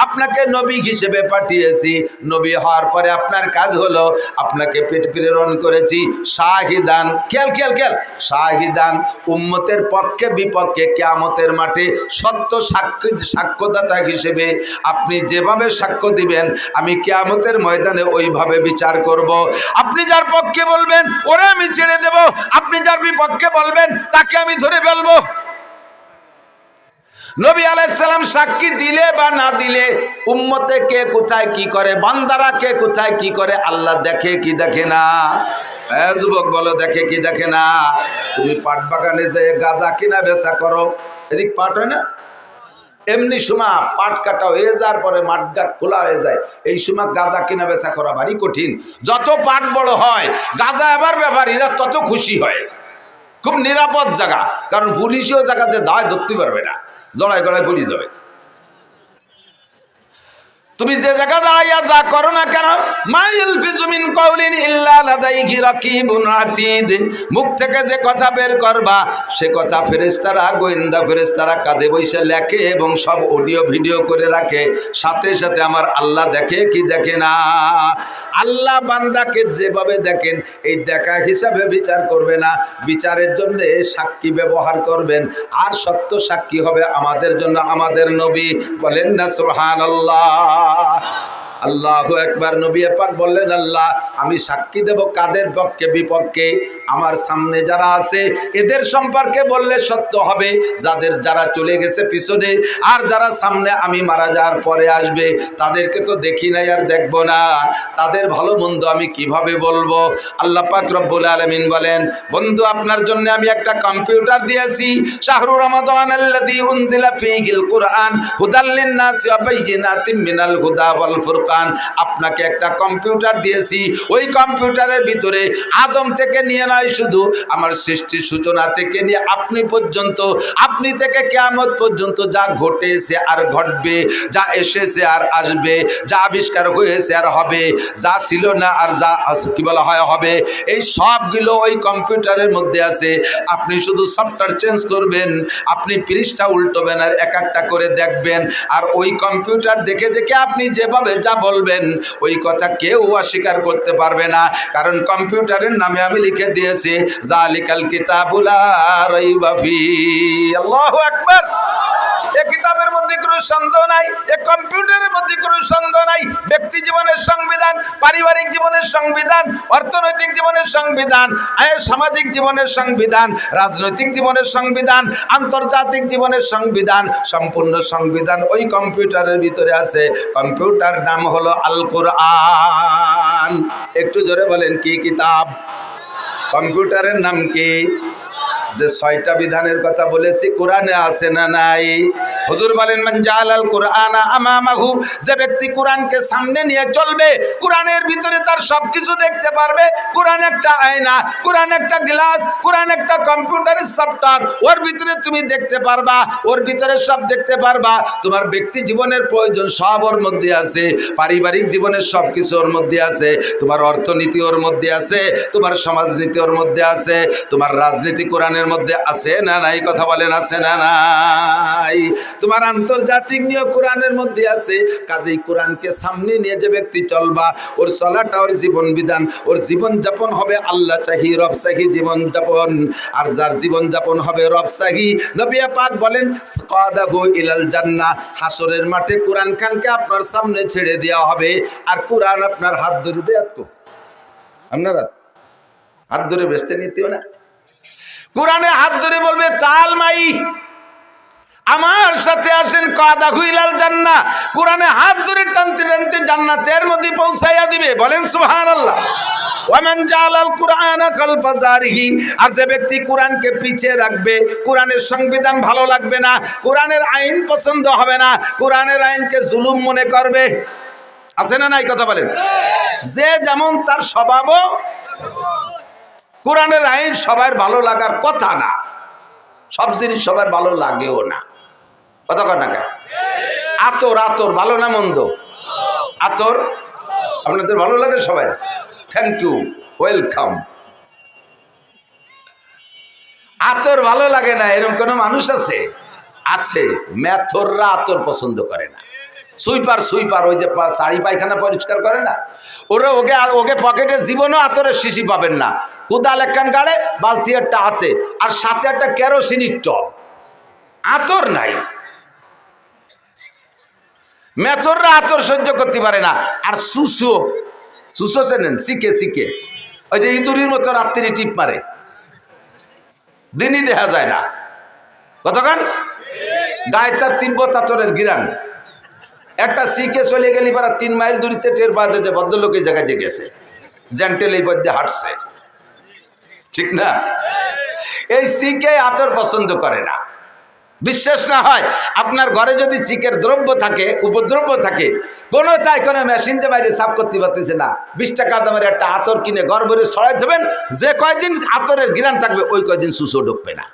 আপনাকে নবী হিসেবে পাঠিয়েছি। নবী হওয়ার পরে আপনার কাজ হলো আপনাকে প্রেরণ করেছি শাহিদান, খেয়াল শাহিদান, উম্মতের পক্ষে বিপক্ষে কিয়ামতের মাঠে সত্য সাক্ষ্যদাতা হিসেবে আপনি যেভাবে সাক্ষ্য দিবেন আমি কিয়ামতের ময়দানে ওইভাবে বিচার করব। আপনি যার পক্ষে বলবেন ওরে আমি ছেড়ে দেব, আপনি যার বিপক্ষে বলবেন তাকে আমি ধরে ফেলবো। নবী আলাইহিস সালাম সাক্ষী দিলে বা না দিলে উম্মতে কে কোথায় কি করে, বান্দারা কে কোথায় কি করে আল্লাহ দেখে কি দেখে না? যুবক বলো, দেখে কি দেখে না? তুমি পাট বাগানে যে গাঁজা কিনা বেচা করো, এদিক পাট হয় না, এমনি সময় পাট কাটা হয়ে যাওয়ার পরে মাঠঘাট খোলা হয়ে যায়, এই সময় গাঁজা কিনা বেচা করা ভারী কঠিন। যত পাট বড় হয় গাঁজা আবার ব্যাপারীরা তত খুশি হয়। খুব নিরাপদ জায়গা, কারণ পুলিশও জায়গা যে দায় ধরতে পারবে না, জড়ায় গড়ায় পুলিশ যাবে। তুমি যে জায়গা দাঁড়াইয়া যা করো না কেন, মা ইয়ালফিজু মিন কাউলিন ইল্লা লাদাইহি রাকিবুন আতীদ, মুখ থেকে যে কথা বের করবা সে কথা ফেরেশতারা, গোয়েন্দা ফেরেশতারা কাঁধে বসে লেখে এবং সব অডিও ভিডিও করে রাখে। সাথে সাথে আমার আল্লাহ দেখে কি দেখে না? আল্লাহ বান্দাকে যেভাবে দেখেন এই দেখা হিসাবে বিচার করবে না, বিচারের জন্য সাক্ষী ব্যবহার করবেন। আর সত্য সাক্ষী হবে আমাদের জন্য আমাদের নবী। বলেন না সুবহানাল্লাহ, আল্লাহু আকবার। নবী পাক বললেন আল্লাহ আমি সাক্ষী দেব কাদের পক্ষে বিপক্ষে? আমার সামনে যারা আছে এদের সম্পর্কে বললে সত্য হবে, যারা চলে গেছে পিছনে, আর যারা সামনে আমি মারা যাওয়ার পরে আসবে তাদেরকে তো দেখি নাই আর দেখব না, তাদের ভালো মন্দ আমি কিভাবে বলবো? আল্লাহ পাক রব্বুল আলামিন বলেন বন্ধু আপনার জন্য আমি একটা কম্পিউটার দিয়েছি, শাহরু রমাদান আল্লাযী উনজিলা ফীহিল কুরআন হুদাল লিন-নাসি ওয়া বাইয়িনাতিম মিনাল হুদা ওয়াল ফুরকান। আপনাকে একটা কম্পিউটার দিয়েছি, ওই কম্পিউটারের ভিতরে আদম থেকে নিয়ে নয়, শুধু আমার সৃষ্টির সূচনা থেকে নিয়ে আপনি পর্যন্ত, আপনি থেকে কিয়ামত পর্যন্ত যা ঘটেছে আর ঘটবে, যা এসেছে আর আসবে, যা আবিষ্কার হয়েছে আর হবে, যা ছিল না আর যা কি বলা হয় হবে, এই সবগুলো ওই কম্পিউটারের মধ্যে আছে। আপনি শুধু সফটওয়্যার চেঞ্জ করবেন, আপনি পৃষ্ঠা উল্টোবেন আর এক একটা করে দেখবেন, আর ওই কম্পিউটার দেখে দেখে আপনি যেভাবে যা বলবেন ওই কথা কেউ অস্বীকার করতে পারবে না, কারণ কম্পিউটারের নামে আমি লিখে দিয়েছি জালিকাল কিতাবু লা রাইবা ফীহি। আল্লাহু আকবার। এই কিতাবের মধ্যে কোনো সন্দেহ নাই, এই কম্পিউটারের মধ্যে কোনো সন্দেহ নাই। ব্যক্তি জীবনের সংবিধান, পারিবারিক জীবনের সংবিধান, অর্থনৈতিক জীবনের সংবিধান, সামাজিক জীবনের সংবিধান, রাজনৈতিক জীবনের সংবিধান, আন্তর্জাতিক জীবনের সংবিধান, সম্পূর্ণ সংবিধান ওই কম্পিউটারের ভিতরে আছে। কম্পিউটার নাম হলো আল কোরআন। একটু জোরে বলেন কি কিতাব? কম্পিউটারের নাম কি? যে 6টা বিধানের কথা বলেছি কোরআনে আছে না নাই? হুজুর বলেন মান জাআলাল কুরআনা আমামাহু, যে ব্যক্তি কোরআনকে সামনে নিয়ে চলবে, কোরআনের ভিতরে তার সবকিছু দেখতে পারবে। কোরআন একটা আয়না, কোরআন একটা গ্লাস, কোরআন একটা কম্পিউটারের সফটওয়্যার, ওর ভিতরে তুমি দেখতে পারবা, ওর ভিতরে সব দেখতে পারবা। তোমার ব্যক্তি জীবনের প্রয়োজন সব ওর মধ্যে আছে, পারিবারিক জীবনের সব কিছু ওর মধ্যে আছে, তোমার অর্থনীতি ওর মধ্যে আছে, তোমার সমাজনীতি ওর মধ্যে আছে, তোমার রাজনীতি কোরআনের মধ্যে আছে না নাই? কথা বলেন আছে না নাই? তোমার আন্তর্জাতিক নিয়ম কোরআনের মধ্যে আছে। কাজেই কোরআনকে সামনে নিয়ে যে ব্যক্তি চলবা, ওর চলাটা, ওর জীবন বিধান, ওর জীবন যাপন হবে আল্লাহ চাহি রব চাহি জীবন যাপন। আর যার জীবন যাপন হবে রব চাহি, নবী পাক বলেন কাদাহু ইলাল জান্নাহ, হাসরের মাঠে কোরআন খানকে আপনার সামনে ছেড়ে দেওয়া হবে, আর কোরআন আপনার হাত ধরে বেয়াত আপনার হাত ধরে বেচতে নিতে না, কোরআনে হাত ধরে বলবে তাল মাই আমার সাথে আসেন, কাদাহু ইলাল জান্নাহ, কোরআনে হাত ধরে টানতে টানতে জান্নাতের মধ্যে পৌঁছাইয়া দিবে। বলেন সুবহানাল্লাহ। ওয়ামান জাআলাল কুরআনা খালফা যারিহি, আর যে ব্যক্তি কোরআনকে পিছিয়ে রাখবে, কোরআনের সংবিধান ভালো লাগবে না, কোরআনের আইন পছন্দ হবে না, কোরআনের আইনকে জুলুম মনে করবে, আছে না নাই? কথা বলেন। যে যেমন তার স্বভাবও, কোরআনের আইন সবার ভালো লাগার কথা না, সব জিনিস সবার ভালো লাগেও না। কথা কর না কে? আতর, আতর ভালো না মন্দ? আতর আপনাদের ভালো লাগে সবাই? Thank you, welcome. আতর ভালো লাগে না এরকম কোন মানুষ আছে? আছে। মেথররা আতর পছন্দ করে না। সুইপার ওই যে শাড়ি পায়খানা পরিষ্কার করে না, ওরা ওকে পকেটে জীবনও আতরের শিশি পাবেন না। কোদাল একখান গাড়ে, বালতি একটা হাতে, আর সাথে একটা কেরোসিনের টব, আতর নাই। মেথররা আতর সহ্য করতে পারে না। আর সুসো চেনেন? শিখে ওই যে ইঁদুরির মতো রাত্রি টিপ মারে, দিনই দেখা যায় না। কতক্ষণ গায়ে তার তিব্বত আতরের গিরান। একটা শিখে চলে গেলি পারা 3 মাইল দূরিতে টের বাজে যে ভদ্রলোক এই জায়গায় যে গেছে, জেন্টেল এই পথে হাঁটছে, ঠিক না? এই শিখে আতর পছন্দ করে না। বিশ্বাস না হয়, আপনার ঘরে যদি চিকের দ্রব্য থাকে, উপদ্রব্য থাকে, কোনো মেশিন দিয়ে বাইরে সাফ করতে পারতেছে না, 20 টাকা দামের একটা আতর কিনে ঘর ভরে ছড়াই দেবেন, যে কয়দিন আতরের ঘিরান থাকবে ওই কয়দিন সুসো ঢুকবে না।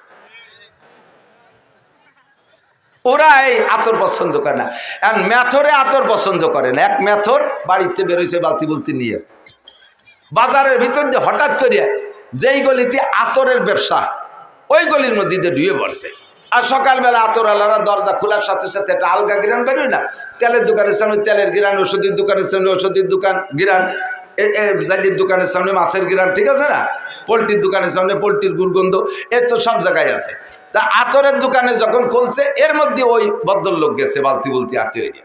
ওরা এই আতর পছন্দ করে না। আর মেথরে আতর পছন্দ করে না। এক মেথর বাড়িতে বেরোইছে বালতি বুলতি নিয়ে, বাজারের ভিতর দিয়ে হঠাৎ করে যেই গলিতে আতরের ব্যবসা, ওই গলির মধ্যে দিয়ে ডুয়ে পড়ছে। আর সকালবেলা আতরওয়ালারা দরজা খোলার সাথে সাথে একটা আলগা গিরান বেরোয় না, তেলের দোকানের সামনে তেলের গিরান, ওষুধের দোকানের সামনে ওষুধের দোকান গিরান, জালির দোকানের সামনে মাছের গিরান, ঠিক আছে না? পোলট্রির দোকানের সামনে পোলট্রির দুর্গন্ধ, এর তো সব জায়গায় আছে। তা আতরের দোকানে যখন খুলছে, এর মধ্যে ওই ভদ্রলোক গেছে বালতি বলতে আতে হয়ে,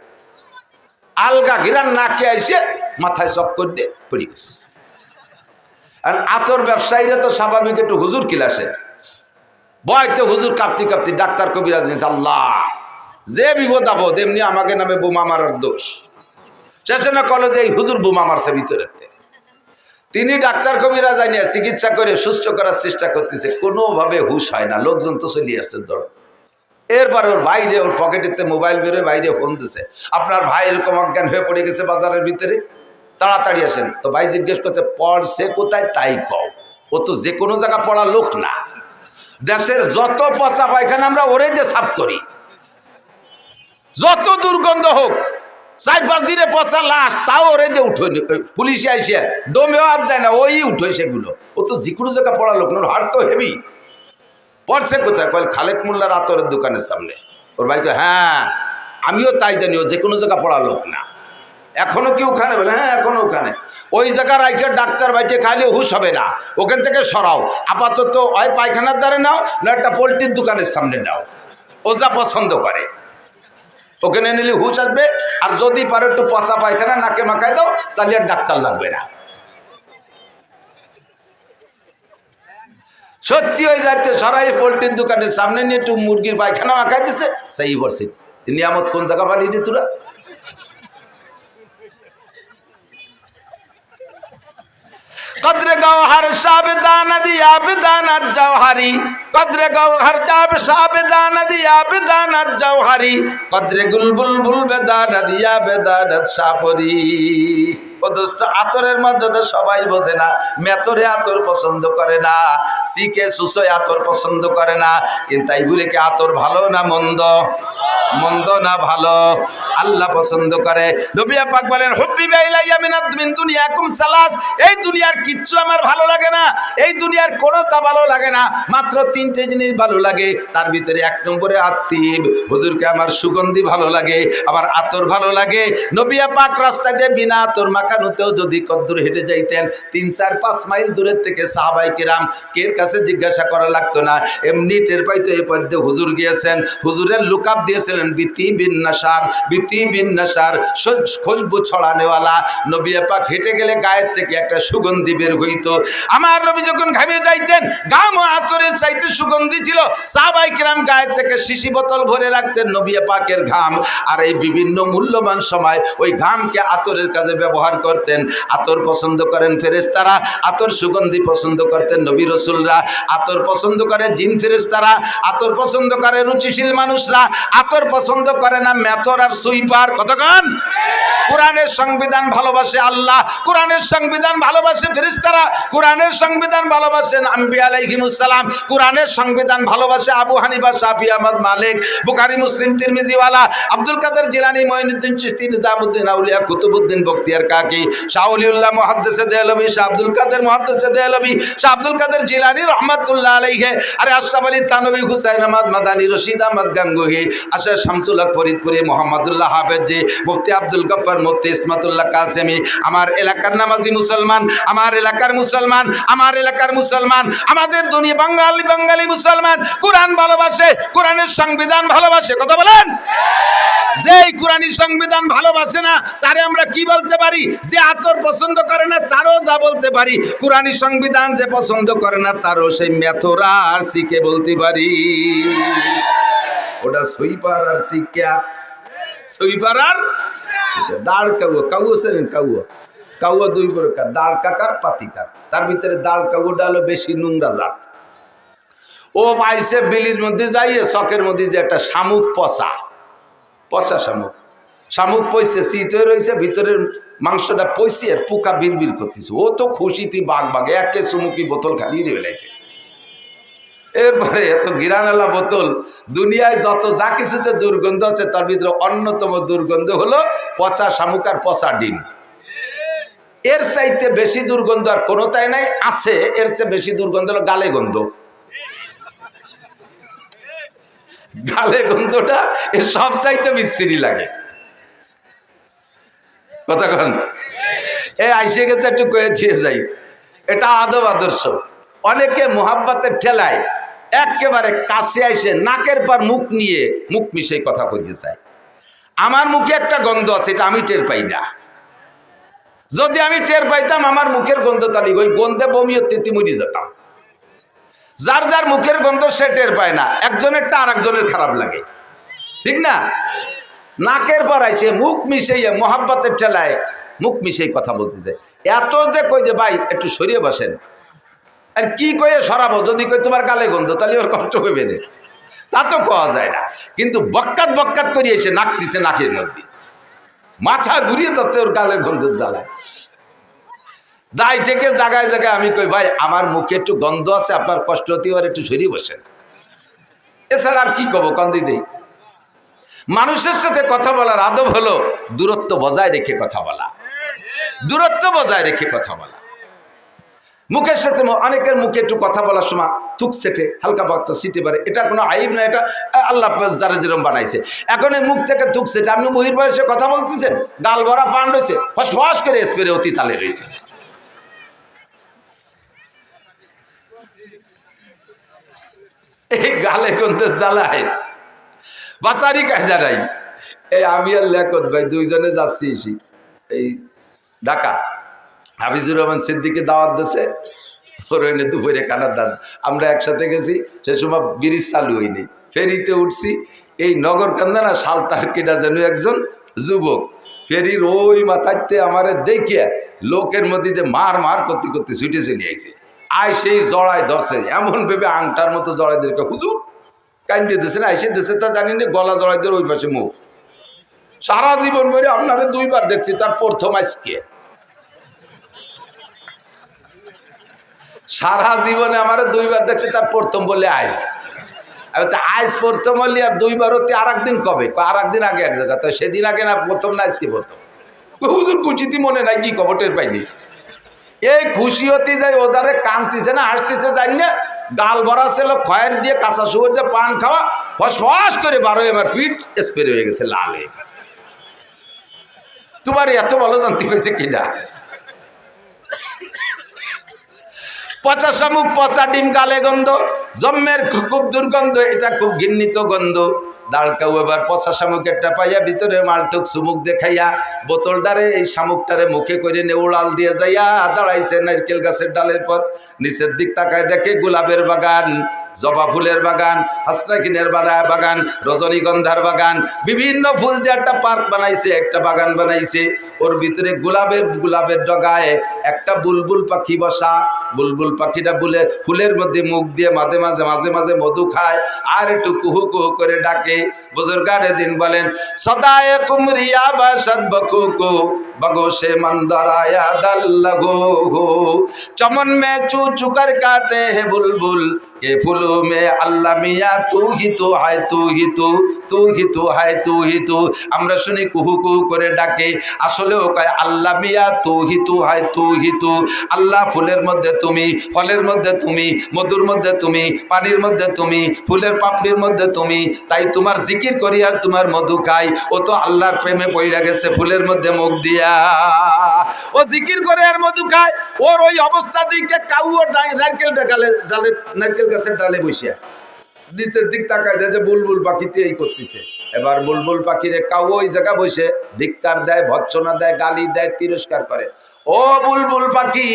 আলগা গিরান নাকে আইসে মাথায় চক্কর দিয়ে পড়ে গেছে। আর আতর ব্যবসায়ীরা তো স্বাভাবিক একটু হুজুর কিলাসের বয়তে, হুজুর কাঁপতি ডাক্তার কবিরাজ নিয়েছে, আল্লাহ যে বিপদ আপদ, এমনি আমাকে নামে বোমা মারার দোষ। সেজন্য কলেজে এই হুজুর বোমা মারছে ভিতরে। তিনি ডাক্তার কবিরাজ আনিয়া চিকিৎসা করে সুস্থ করার চেষ্টা করতেছে, কোনোভাবে হুশ হয় না। লোকজন তো চলিয়ে আসছে ধরো। এরপরে ওর বাইরে, ওর পকেটেতে মোবাইল বেরোয়, বাইরে ফোন দিছে, আপনার ভাই এরকম অজ্ঞান হয়ে পড়ে গেছে বাজারের ভিতরে, তাড়াতাড়ি আসেন। তো ভাই জিজ্ঞেস করছে, পড়ছে কোথায় তাই কও, ও তো যে কোনো জায়গা পড়া লোক না। দেশের যত পচা পায়খানা আমরা ওরে দিয়ে সাফ করি, যত দুর্গন্ধ হোক, 4-5 দিনে পচা লাশ, তাও ওরে দিয়ে উঠো, পুলিশে আইসে ডোমেও হাত দেয় না, ওই উঠোই সেগুলো। ও তো যে কোনো জায়গা পড়া লোক না, ওর হার্ট তো হেভি। পড়ছে কোথায়? কয়েল খালেক মোল্লার আতরের দোকানের সামনে। ওর ভাইকে, হ্যাঁ আমিও তাই জানি, ও যে কোনো জায়গা পড়া লোক না। এখনো কি ওখানে? বলে হ্যাঁ এখনো ওখানে। ওই জায়গার রাইখে ডাক্তার বাইটে খাইলে হুশ হবে না, ওখান থেকে সরাও। আপাতত ওই পায়খানার দ্বারে নাও, না একটা পোলট্রির দোকানের সামনে নাও, ও যা পছন্দ করে ওখানে নিলে হুশ আসবে। আর যদি পারো একটু পচা পায়খানা নাকে মাখায় দাও, তাহলে আর ডাক্তার লাগবে না। সত্যি হয়ে যাচ্ছে, সরাই পোলট্রির দোকানের সামনে নিয়ে একটু মুরগির পায়খানা মাখাই দিছে, সেই বলছে নিয়ামত কোন জায়গা পালিয়ে দিয়ে তোরা। কদরে গওহার সাবদানা দিয়া বিদানাত জওহারি, কদরে গওহার জাব সাবদানা দিয়া বিদানাত জওহারি, কদরে গুলবুল বেদানা দিয়া বেদানাত সাপরি। ও দোস্ত, আতরের মর্যাদা সবাই বোঝে না। মেথরে আতর পছন্দ করে না, শিখে সুসোয় আতর পছন্দ করে না। কিন্তু এই বলে কি আতর ভালো না মন্দ? মন্দ না ভালো? আল্লাহ পছন্দ করে। নবী পাক বলেন, হুব্বিবা ইলাইয়া মিন দুনিয়াকুম সালাস, এই দুনিয়ার কিচ্ছু আমার ভালো লাগে না, এই দুনিয়ার কোনোটা ভালো লাগে না, মাত্র 3টে জিনিস ভালো লাগে। তার ভিতরে 1 নম্বরে আত্মীব, হুজুরকে আমার সুগন্ধি ভালো লাগে, আমার আতর ভালো লাগে। নবী পাক রাস্তা দিয়ে বিনা আতর মাখানোতেও যদি কদ্দুর হেঁটে যাইতেন, 3-4-5 মাইল দূরের থেকে সাহাবায়ে কেরাম কের কাছে জিজ্ঞাসা করা লাগতো না, এমনি টের পাইতো এই পথে হুজুর গিয়েছেন। হুজুরের লুকআপ দিয়েছিলেন বিতি বিন নাসার, খুশবু ছড়ানেওয়ালা। নবী পাক হেঁটে গেলে গায়ের থেকে একটা সুগন্ধি বের হইতো। আমার নবী যখন ঘামে যাইতেন, গাম আতরের চাইতে সুগন্ধি ছিল। সাহাবায়ে কেরাম গায়ের থেকে শিশি বোতল ভরে রাখতেন নবী পাকের ঘাম, আর এই বিভিন্ন মূল্যবান সময় ওই ঘামকে আতরের কাজে ব্যবহার করতেন। আতর পছন্দ করেন ফেরেশতারা, আতর সুগন্ধি পছন্দ করতেন নবী রাসূলরা। আতর পছন্দ করে জিন ফেরেশতারা, আতর পছন্দ করে রুচিশীল মানুষরা, আতর পছন্দ করে না মেথর আর সুইপার। কতক্ষণ কোরআনের সংবিধান ভালোবাসে আল্লাহ, কোরআনের সংবিধান ভালোবাসে ফেরেশতারা, কোরআনের সংবিধান ভালোবাসেন আম্বিয়া আলাইহিমুস সালাম, কোরআনের সংবিধান ভালোবাসে আবু হানিফা, শাফি, আহমদ, মালিক, বুখারী, মুসলিম, তিরমিজিওয়ালা, আব্দুল কাদের জিলানী, মঈনুদ্দিন চিশতি, নিজামুদ্দিন আউলিয়া, কুতুবউদ্দিন বখতিয়ার কাকি, শাহ ওলিউল্লাহ মুহাদ্দিসে দেহলভী, শাহ আব্দুল কাদের মুহাদ্দিসে দেহলভী, শাহ আব্দুল কাদের জিলানী রাহমাতুল্লাহ আলাইহি, আরে আশরাফ আলী থানভী, হুসাইন আহমদ মাদানী, রশিদ আহমদ গাঙ্গুহি, আশা শামসুল হক ফরিদপুরি, মোহাম্মদুল্লাহ হাফেজি, মুফতি আব্দুল গফফার, মুফতি ইসমাতুল্লাহ কাসেমি, আমার এলাকার নামাজি মুসলমান, আমার এলাকার মুসলমান, আমার এলাকার মুসলমান, আমাদের দুনিয়া বাঙালি মুসলমান কোরআন ভালোবাসে, কোরআনের সংবিধান ভালোবাসে। কথা বলেন। যেই কোরআনী সংবিধান ভালোবাসে না তারে আমরা কি বলতে পারি? যে আতর পছন্দ করে না তারও যা বলতে পারি। কোরআনী সংবিধান যে পছন্দ করে না তারও সেই মেথরা আর সিকে বলতে পারি। ওটা সুইপার আর সিকা, সুইপার আর দাঁড় কাউয়া, কাউয়া সেরেন কাউয়া, কাউয়া দুই প্রকার, দাঁড় কাকার পাতিকার। তার ভিতরে দাঁড় কাউয়াটা হলো বেশি নোংরা জাত। ও পাইছে বিলির মধ্যে যাইয়ে চকের মধ্যে যে একটা শামুক পচা, পচা শামুক, শামুক পয়সে শীত হয়ে রয়েছে, ভিতরের মাংসটা পয়সে আর পোকা বিড়বির করতেছে। ও তো খুশিতে বাঘ বাঘ একে চুমুকি বোতল খালি রেলেছে। এরপরে এত গিরানালা বোতল, দুনিয়ায় যত যা কিছুতে দুর্গন্ধ আছে তার ভিতরে অন্যতম দুর্গন্ধ হলো পচা শামুক আর পচা ডিম। এর চাইতে বেশি দুর্গন্ধ আর কোনোটাই নাই। আছে এর চেয়ে বেশি দুর্গন্ধ হলো গালে গন্ধ। গালে গন্ধটা এর সব চাইতে বিশ্রী লাগে। কথা কন এ আইসে গেছে একটু কয়ে দিয়ে যাই, এটা আদব আদর্শ। অনেকে মোহাব্বতের ঠেলায় একেবারে কাছে আইসে নাকের পর মুখ নিয়ে মুখ মিশে কথা কইতে চায়। আমার মুখে একটা গন্ধ আছে, এটা আমি টের পাই না। যদি আমি টের পাইতাম আমার মুখের গন্ধ তালি ওই গন্ধে বমি হতে মরি যেতাম। যার যার মুখের গন্ধ সে টের পায় না, একজনেরটা আর একজনের খারাপ লাগে, ঠিক না? নাকের পর আইছে মুখ মিশাইয়া মোহাব্বতের ঠেলায় মুখ মিশাই কথা বলতেছে। এত যে কই যে ভাই একটু সরিয়ে বসেন, আর কি কয়ে সরাবো? যদি কই তোমার গালে গন্ধ তাহলে ওর কষ্ট হইবে না, তা তো কওয়া যায় না। কিন্তু বক্কাত বক্কাত করিয়েছে নাকতিছে নাকের মধ্যে, মাথা ঘুরিয়ে যাচ্ছে ওর গালের গন্ধের জ্বালায়। দায় থেকে জায়গায় জায়গায় আমি কই ভাই আমার মুখে একটু গন্ধ আছে, আপনার কষ্ট হতে পারে, একটু সরিয়ে বসেন। এছাড়া আর কি কব? কান্দি দেই। মানুষের সাথে কথা বলার আদব হলো দূরত্ব বজায় রেখে কথা বলা, দূরত্ব বজায় রেখে কথা বলা। মুখের সাথে অনেকের মুখে একটু কথা বলার সময় থুক সেটে হালকা বার্তা সিটে পারে, এটা কোনো আইব না, এটা আল্লাহ যারা যেরকম বানাইছে। এখন এই মুখ থেকে থুক সেটে আপনি মহির বয়সে কথা বলতেছেন, গাল ভরা পান রয়েছে, ফস ফস করে স্প্রে অতি তালে রয়েছে। এই গালে গন্ধে জ্বালায় বাসারি কাজা নাই। এই আমি আর লেখত ভাই দুইজনে যাচ্ছি এই ঢাকা, হাফিজুর রহমান সিদ্দিকে দাওয়াত দিয়েছে, ওর হইলে দুপুরে কানার দান। আমরা একসাথে গেছি, সে সময় ব্রিজ চালু হয়নি, ফেরিতে উঠছি। এই নগর কান্দানা সালতার কেটা যেন একজন যুবক ফেরির ওই মাথাতে আমারে দেখিয়া লোকের মধ্যে মার মার করতে করতে ছুটে চলে আইছে। আয় সেই জড়ায় ধরছে, এমন ভেবে আংটার মতো জড়াই দিকে হুজুর কান্দিয়ে দিয়েছে না, আইসে দিয়েছে তা জানি না, গলা জড়াই দিয়ে ওই পাশে মুখ। সারা জীবন ধরে আপনারা দুইবার দেখছি, তার প্রথম আজকে। সারা জীবনে আমার দুইবার দেখছি, তার প্রথম বলে আইস। আইস প্রথম হলি আর দুইবার হতে আর একদিন কবে? আর একদিন আগে এক জায়গা, তো সেদিন আগে না প্রথম না আজকে প্রথম। হুজুর খুশিতে মনে নাই কি খবরের পাইনি। এই খুশি হতে যাই ওদারে কাঁদতেছে না হাসতেছে জানি না, গাল ভরা ছিল খয়ের দিয়ে কাঁচা সুগর দিয়ে পান খাওয়া, ফস ফস করে 12 এবার পিঠ স্প্রে হয়ে গেছে, লাল হয়ে গেছে। তোমার এত ভালো জানতে পেরেছে কিনা? পচা শামুক, পচা ডিম, গালে গন্ধ, জম্মের খুব দুর্গন্ধ, এটা খুব ঘৃণিত গন্ধ। দাঁড়কাউ এবার পচা শামুকেরটা পাইয়া ভিতরে মালটুক সুমুক দেখাইয়া বোতলটারে এই শামুকটারে মুখে করে নেউড়াল দিয়ে যাইয়া দাঁড়াইছে নারকেল গাছের ডালের পর। নিচের দিক তাকায় দেখে গোলাপের বাগান, জবা ফুলের বাগান, হাসনাকিনের বাগান, রজনীগন্ধার বাগান, বিভিন্ন ফুল দিয়ে একটা পার্ক বানাইছে, একটা বাগান বানাইছে। ওর ভিতরে গোলাপের ডগায় একটা বুলবুল পাখি বসা, বুলবুল পাখিটা ফুলের মধ্যে মুখ দিয়ে মাঝে মাঝে মধু খায় আর একটু কুহু কুহু করে ডাকে। বুজুর্গানে দিন বলেন সদায়ে কুমরিয়া বাসাদ বকুকু बगोशे मंदराया दल लगो हो चमन में चू चुकर गाते हैं बुलबुल के फूलों में अल्लाह मियाँ तू ही तो है तू ही तो तू ही तो है तू ही तो আমরা শুনি কুহু কুহু করে ডাকে আসলেও কয় আল্লাহ মিয়া তু হি তু হয় তু হি তু আল্লাহ ফুলের মধ্যে তুমি ফলের মধ্যে তুমি মধুর মধ্যে তুমি পানির মধ্যে তুমি ফুলের পাপড়ির মধ্যে তুমি তাই তোমার জিকির করি আর তোমার মধু খাই ও তো আল্লাহর প্রেমে পড়ে গেছে ফুলের মধ্যে মুখ দিয়া ও জিকির করে আর মধু খায় ওর ওই অবস্থা দিকে কাউও নারকেল ডালে নারকেল গাছের ডালে বসিয়া নিচের দিক তাকায় দেয় যে বুলবুল পাখিতে এই করতেছে এবার বুলবুল পাখিরে কাউ ওই জায়গা বসে ধিক্কার দেয় ভৎসনা দেয় গালি দেয় তিরস্কার করে ও বুলবুল পাখি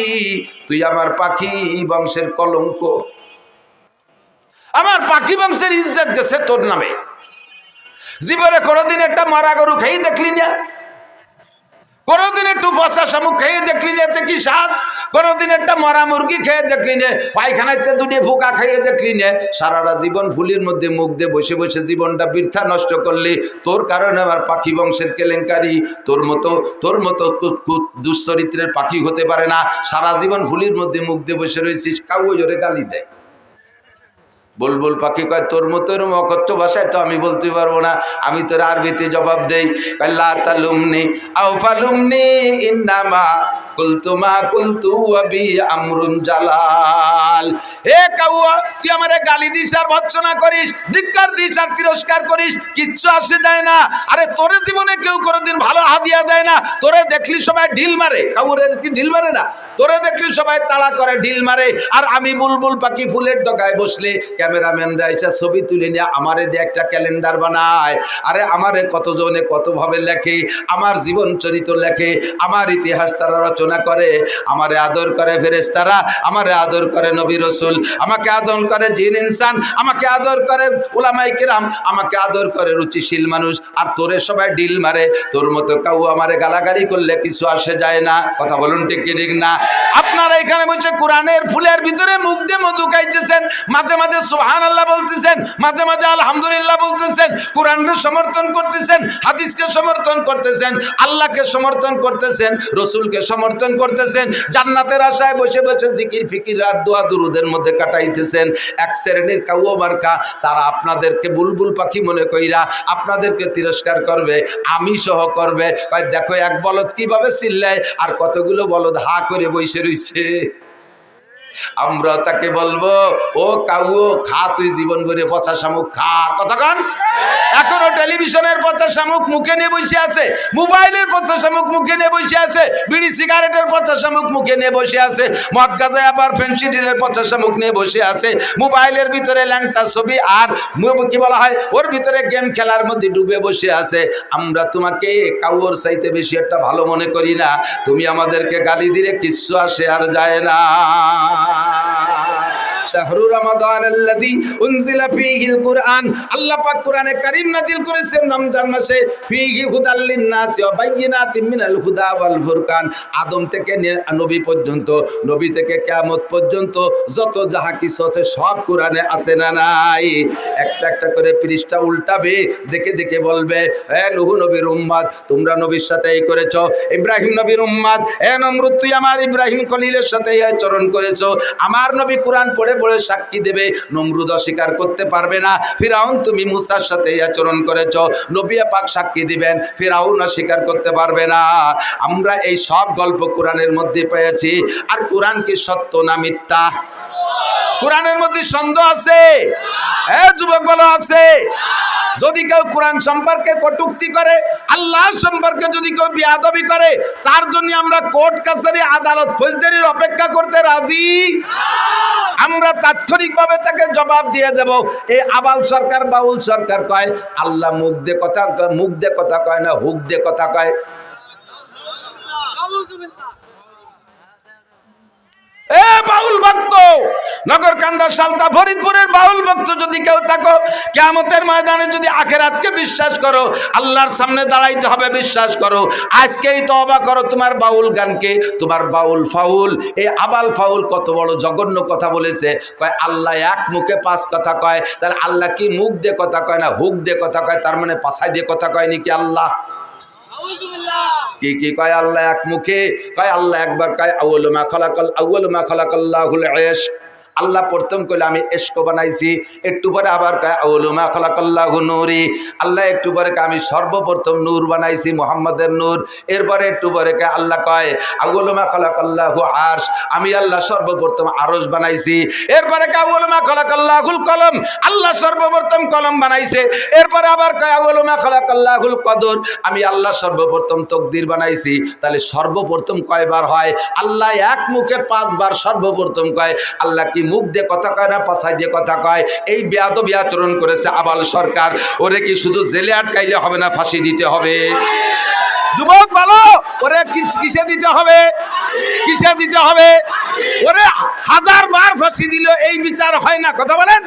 তুই আমার পাখি বংশের কলঙ্ক আমার পাখি বংশের ইজ্জত গেছে তোর নামে জীবনে কোনোদিন একটা মারা গরু খেয়ে দেখলি না কোনোদিন একটু পচা শামুক খেয়ে দেখলি না কি স্বাদ কোনোদিন একটা মরা মুরগি খেয়ে দেখলি না পায়খানাতে দুটি ফুকা খেয়ে দেখলি না সারাটা জীবন ফুলের মধ্যে মুখ দিয়ে বসে বসে জীবনটা বৃথা নষ্ট করলি তোর কারণে আমার পাখি বংশের কেলেঙ্কারি তোর মতো দুশ্চরিত্রের পাখি হতে পারে না সারা জীবন ফুলের মধ্যে মুখ দিয়ে বসে রয়েছিস কাউ জোরে গালি দেয় বুলবুল পাখি কয় তোর মতো এরকম অকথ্য ভাষায় তো আমি বলতে পারবো না আমি তোর আরবিতে জবাব দেই লা তালুমনি আও ফালুমনি ইন্নামা কুলতু মা কুলতু আবি আমরুন জালাল হে কাউয়া তুই আমারে গালি দিস আর ভৎসনা করিস ধিক্কার দিস আর তিরস্কার করিস কিচ্ছু আসে যায় না আরে তোরে জীবনে কেউ কোনোদিন ভালো হাদিয়া দেয় না তোরে দেখলি সবাই ঢিল মারে কাউরে কি ঢিল মারে না তোরে দেখলি সবাই তাড়া করে ঢিল মারে আর আমি বুলবুল পাখি ফুলের ডগায় বসলে ক্যামেরাম্যানরা এসে ছবি তুলে নিয়ে আমারে দিয়ে একটা ক্যালেন্ডার বানায় আরে আমারে কতজনে কতভাবে লেখে আমার জীবন চরিত্র লেখে আমার ইতিহাস তারা রচনা করে আমারে আদর করে ফেরেশতারা আমারে আদর করে নবী রাসূল আমাকে আদর করে জিন ইনসান আমাকে আদর করে উলামায়ে কেরাম আমাকে আদর করে রুচিশীল মানুষ আর তোরে সবাই ঢিল মারে তোর মতো কাউ আমারে গালাগালি করলে কিছু আসে যায় না কথা বলুন ঠিক কি ঠিক না আপনারা এখানে বসে কোরআনের ফুলের ভিতরে মুখ দিয়ে মধু খাইতেছেন মাঝে মাঝে সুবহানাল্লাহ বলতেছেন মাঝে মাঝে আলহামদুলিল্লাহ বলতেছেন কোরআনকে সমর্থন করতেছেন হাদিসকে সমর্থন করতেছেন আল্লাহকে সমর্থন করতেছেন রাসূলকে সমর্থন করতেছেন জান্নাতের আশায় বসে বসে জিকির ফিকির আর দোয়া দুরুদের মধ্যে কাটাইতেছেন এক শ্রেণীর কাউয়া মার্কা তারা আপনাদেরকে বুলবুল পাখি মনে কইরা আপনাদেরকে তিরস্কার করবে আমি সহ করবে ভাই দেখো এক বলদ কিভাবে চিল্লায় আর কতগুলো বলদ হা করে বসে রইছে আমরা তাকে বলবো ও কাউও খা তুই জীবন ভরে পচা শামুক খা কতক্ষণ এখনো টেলিভিশনের পচা শামুক মুখে নিয়ে বসে আছে মোবাইলের পচা শামুক মুখে নিয়ে বসে আছে বিড়ি সিগারেটের পচা শামুক মুখে নিয়ে বসে আছে মদ গাঁজা আবার ফেন্সিডিলের পচা শামুক নিয়ে বসে আছে মোবাইলের ভিতরে ল্যাংটা ছবি আর কি বলা হয় ওর ভিতরে গেম খেলার মধ্যে ডুবে বসে আছে আমরা তোমাকে কাউর চাইতে বেশি একটা ভালো মনে করি না তুমি আমাদেরকে গালি দিলে কিচ্ছু আসে আর যায় না শাহরু রমাদানাল্লাযী উনজিলা ফীহিল কুরআন আল্লাহ পাক কোরআনে কারীম নাযিল করেছেন রমজান মাসে ফীহি হুদাল লিন-নাস ওয়া বায়িনাতিন মিনাল হুদা ওয়াল ফুরকান আদম থেকে নবী পর্যন্ত নবী থেকে কিয়ামত পর্যন্ত যত যাহা কিছু আছে সব কোরআনে আছে না নাই একটা একটা করে পৃষ্ঠা উল্টাবে দেখে দেখে বলবে হে নূহ নবীর উম্মত তোমরা নবীর সাথে এই করেছো ইব্রাহিম নবীর উম্মত হে নমরুদ তুই আমার ইব্রাহিম খলিলের সাথে এই আচরণ করেছো আমার নবী কোরআন পড়ে পড়ে সাক্ষী দেবে নমরুদ অস্বীকার করতে পারবে না ফিরাউন তুমি মুসার সাথে এই আচরণ করেছো নবী পাক সাক্ষী দিবেন ফিরাউন অস্বীকার করতে পারবে না আমরা এই সব গল্প কোরআনের মধ্যে পেয়েছি আর কোরআন কি সত্য না মিথ্যা কোরআনের মধ্যে সন্দেহ আছে যুবক বলো আছে যদি কেউ কোরআন সম্পর্কে কটূক্তি করে আল্লাহ সম্পর্কে যদি কেউ বেয়াদবি করে তার জন্য আমরা কোর্ট কাছারি আদালত ফৌজদারির অপেক্ষা করতে রাজি আমরা তাৎক্ষণিকভাবে তাকে জবাব দিয়ে দেব এই আবাল সরকার বাউল সরকার কয় আল্লাহ মুখ দিয়ে কথা কয় না হুক দিয়ে কথা কয় এ বাউল ভক্ত, নগরকান্দা সালতা ফরিদপুরের বাউল ভক্ত যদি কেউ থাকো, কিয়ামতের ময়দানে যদি আখিরাতকে বিশ্বাস করো, আল্লাহর সামনে দাঁড়াইতে হবে বিশ্বাস করো, আজকেই তওবা করো তোমার বাউল গানকে, তোমার বাউল ফাউল। এই আবাল ফাউল কত বড় জঘন্য কথা বলেছে, কয় আল্লাহ এক মুখে পাঁচ কথা কয়। তাহলে আল্লাহ কি মুখ দিয়ে কথা কয় না হুক দিয়ে কথা কয়? তার মানে পাছায় দিয়ে কথা কয় নাকি আল্লাহ? কি কি কয় আল্লাহ এক মুখে? কয় আল্লাহ একবার কয় আউয়ালু মা খালাকাল্লাহুল ইশক, আল্লাহ প্রথম কইলে আমি ইশক বানাইছি। একটু পরে আবার কয় আউয়ালু মা খালাকাল্লাহু নূরি, আল্লাহ একটু পরে কয় আমি সর্বপ্রথম নূর বানাইছি, মুহাম্মাদের নূর। এরপরে একটু পরে কয় আল্লাহ কয় আউয়ালু মা খালাকাল্লাহু আরশ, আমি আল্লাহ সর্বপ্রথম আরশ বানাইছি। এরপরে কয় আউয়ালু মা খালাকাল্লাহুল কলম, আল্লাহ সর্বপ্রথম কলম বানাইছে। এরপরে আবার কয় আউয়ালু মা খালাকাল্লাহুল কদর, আমি আল্লাহ সর্বপ্রথম তকদির বানাইছি। তাহলে সর্বপ্রথম কয়বার হয়? আল্লাহ এক মুখে পাঁচবার সর্বপ্রথম কয়। আল্লাহ কি মুখ দিয়ে কথা কয় না পাছায় দিয়ে কথা কয়? এই বেয়াদবি আচরণ করেছে আবাল সরকার। ওরে কি শুধু জেলে আটকাইলে হবে না, ফাঁসি দিতে হবে? যুবক বলো, ওরে কিসে দিতে হবে? কিসে দিতে হবে? ওরে হাজার বার ফাঁসি দিল এই বিচার হয় না, কথা বলেন?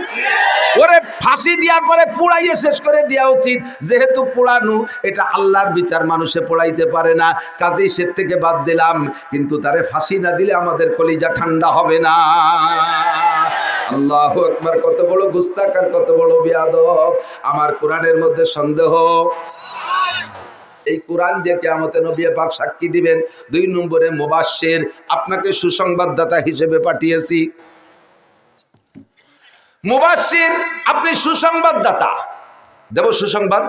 ওরে ফাঁসি দেওয়ার পরে পুড়াইয়ে শেষ করে দেওয়া উচিত, যেহেতু পোড়ানো এটা আল্লাহর বিচার, মানুষে পোড়াইতে পারে না, কাজেই সে থেকে বাদ দিলাম। কিন্তু তারে ফাঁসি না দিলে আমাদের কলিজা ঠান্ডা হবে না। আল্লাহু আকবার! কত বড় গুস্তাখ আর কত বড় বেয়াদব! আমার কোরআনের মধ্যে সন্দেহ? এই কোরআন দিয়ে কিয়ামতে নবী পাক সাক্ষী দিবেন। 2 নম্বরে মুবাশশির, আপনাকে সুসংবাদদাতা হিসেবে পাঠিয়েছি। মুবাশশির, আপনি সুসংবাদদাতা। দেব সুসংবাদ?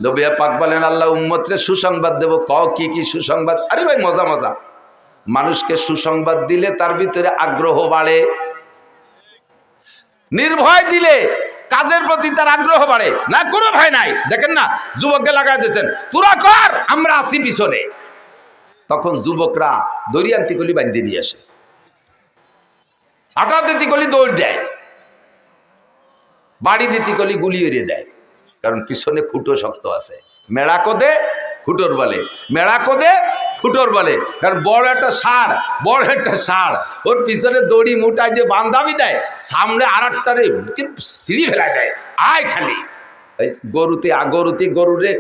নবী পাক বলেন আল্লাহ উম্মতরে সুসংবাদ দেব। কও কি কি সুসংবাদ? আরে ভাই মজা মজা। মানুষকে সুসংবাদ দিলে তার ভিতরে আগ্রহ বাড়ে, নির্ভয় দিলে কাজের প্রতি তার আগ্রহ বাড়ে। না কোনো ভয় নাই, দেখেন না যুবককে লাগাই দিয়েছেন, তোরা কর আমরা আসি পিছনে। তখন যুবকরা দরিয়ান্তি কলি বান্ধি নিয়ে আসে, আটা দিতি কলি দৌড় দেয়, বাড়ি দিতি কলি গুলি এড়িয়ে দেয়, কারণ পিছনে খুঁটো শক্ত আছে। মেড়া কোদে খুঁটোর বলে, মেড়া কোদে খুঁটোর বলে, কারণ বড় একটা ষাঁড় ওর পিছনে দড়ি মুটাই দিয়ে বান্ধাবি দেয়, সামনে আর একটারে সিঁড়ি ফেলায় দেয়, আয় খালি। এই গরুরে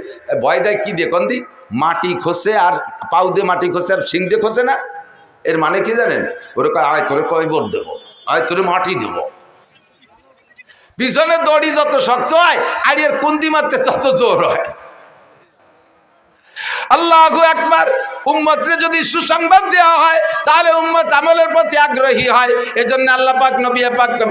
ভয় দেয় কি দিয়ে কন্দি? মাটি খসে, আর পাউ দিয়ে মাটি খসে, আর শিং দিয়ে খসে না। এর মানে কি জানেন? ওরে কয় আয় তোরে কয়বর দেবো, আয় তোরে মাটি দেবো। পিছনে দড়ি যত শক্ত হয় আর এর কুন্দি মারতে তত জোর হয়। আল্লাহু আকবার! উম্মতকে যদি সুসংবাদ দেওয়া হয় তাহলে উম্মত আমলের প্রতি আগ্রহী হয়। এজন্য আল্লাহ পাক নবী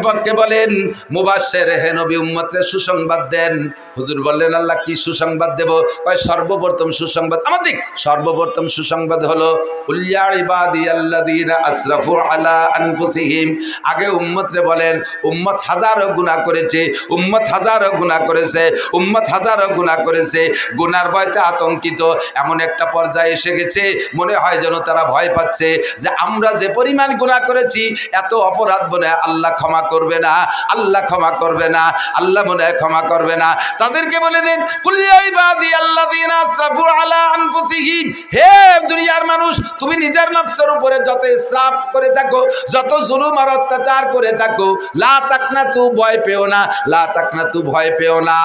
পাককে বলেন মুবাশশির, হে নবী উম্মতকে সুসংবাদ দেন। হুজুর বললেন আল্লাহ কি সুসংবাদ দেব? কয় সর্বপ্রথম সুসংবাদ আমাদের, সর্বপ্রথম সুসংবাদ হলো কুল ইয়া ইবাদিয়াল্লাযীনা আসরাফু আলা আনফুসিহিম। আগে উম্মতরে বলেন, উম্মত হাজারো গুনাহ করেছে, উম্মত হাজারো গুনাহ করেছে, উম্মত হাজারো গুনাহ করেছে। গুনার ভয়তে আতঙ্কিত, এমন একটা পর্যায়ে এসে গেছে মনে হয় যেন তারা ভয় পাচ্ছে যে আমরা যে পরিমাণ গুনাহ করেছি, এত অপরাধ মনে হয় আল্লাহ ক্ষমা করবে না, আল্লাহ ক্ষমা করবে না, আল্লাহ মনে হয় ক্ষমা করবে না। তাদেরকে বলে দেন কুল ইয়া ইবাদিয়াল্লাযীনা আসরাফু আলা আনফুসিহিম, হে দুনিয়ার মানুষ, তুমি নিজের নফসের উপরে যত ইসরাফ করে থাকো, যত জুলুম আর অত্যাচার করে থাকো, লা তাকনাতু, ভয় পেও না, লা তাকনাতু, ভয় পেও না,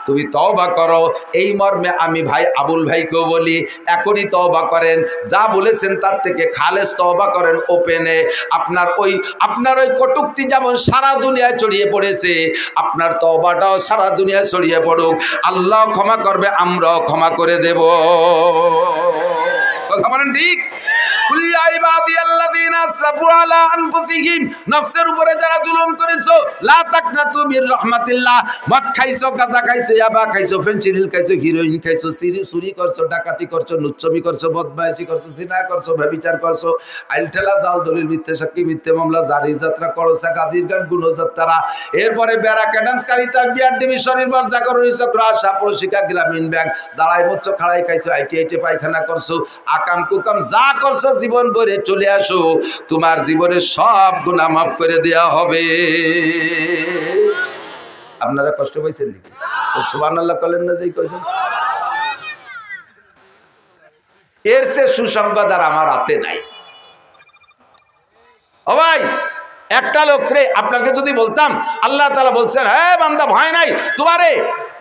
তুমি তওবা করো। এই মর্মে আমি ভাই আবুল ভাইকেও বলি এখনই তওবা করেন, যা বলেছেন তার থেকে খালেস তওবা করেন ওপেনে। আপনার ওই কটূক্তি যেমন সারা দুনিয়ায় ছড়িয়ে পড়েছে, আপনার তওবাটাও সারা দুনিয়ায় ছড়িয়ে পড়ুক, আল্লাহ ক্ষমা করবে, আমরাও ক্ষমা করে দেব। কথা বলেন ঠিক? কুল ইয়া ইবাদিয়াল্লাযীনা আসরাফু আলা আনফুসিহিম, নফসের উপরে যারা জুলুম করেছো, লা তাকনাতু মির রাহমাতিল্লাহ। মদ খাইছো, গাঁজা খাইছো, ইয়াবা খাইছো, ফেনসিডিল খাইছো, হিরোইন খাইছো, চুরি করছো, ডাকাতি করছো, লুচ্ছমি করছো, বদমাইশি করছো, জিনা করছো, ব্যভিচার করছো, আইলঠেলা, জাল দলিল, মিথ্যে সাক্ষী, মিথ্যে মামলা, জারি যাত্রা, করসা, গাজীর গান, গুণযাত্রা, এরপরে ব্যারাক, অ্যাডামসকারিতা, বিআর ডিভিশন, নির্ভর, জাগরণী চক্র, আশা, প্রশিকা, গ্রামীণ ব্যাংক, দাঁড়াই মরছো, খাড়াই খাইছো, আইটি পায়খানা করছো, আকাম কুকাম যা করছো জীবন ভরে চলে আসো, তোমার জীবনে সব গুনাহ মাফ করে দেওয়া হবে। আপনারা কষ্ট পাইছেন নাকি? সুবহানাল্লাহ বলেন না যে কইছেন। এর সে সুসংবাদ আর আমার হাতে নাই। ও ভাই, একটা লোক রে, আপনাকে যদি বলতাম আল্লাহ তাআলা বলছেন, হ্যাঁ বান্দা ভয় নাই, তোমারে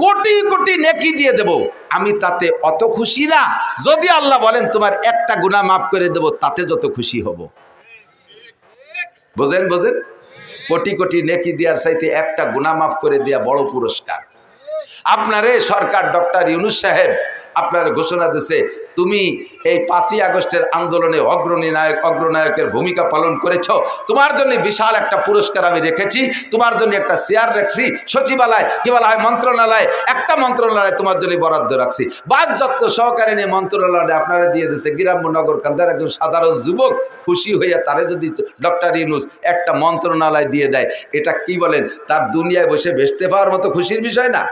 কোটি কোটি নেকি দিয়ে দেব, আমি তাতে অত খুশি না যদি আল্লাহ বলেন তোমার একটা গুনাহ মাফ করে দেব, তাতে যত খুশি হব। বোঝেন বোঝেন, কোটি কোটি নেকি দেওয়ার চাইতে একটা গুনাহ মাফ করে দেয়া বড় পুরস্কার। আপনারে সরকার ডক্টর ইউনূস সাহেব আপনার ঘোষণা দিয়েছে, তুমি এই 5ই আগস্টের আন্দোলনে অগ্রনায়কের ভূমিকা পালন করেছ, তোমার জন্য বিশাল একটা পুরস্কার আমি রেখেছি, তোমার জন্য একটা চেয়ার রাখছি সচিবালয়, কি বলা হয় মন্ত্রণালয়, একটা মন্ত্রণালয় তোমার জন্য বরাদ্দ রাখছি, বাহ্যত্ব সহকারে নিয়ে মন্ত্রণালয় আপনারা দিয়ে দিয়েছে। গ্রাম্য নগর কান্দার একজন সাধারণ যুবক খুশি হইয়া তারে যদি ডক্টর ইউনূস একটা মন্ত্রণালয় দিয়ে দেয়, এটা কি বলেন, তার দুনিয়ায় বসে বেচতে পাওয়ার মতো খুশির বিষয় না?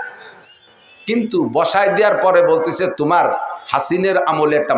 কিন্তু বসায় দেওয়ার পরে বলতেছে তোমার হাসিনের আমলে একটা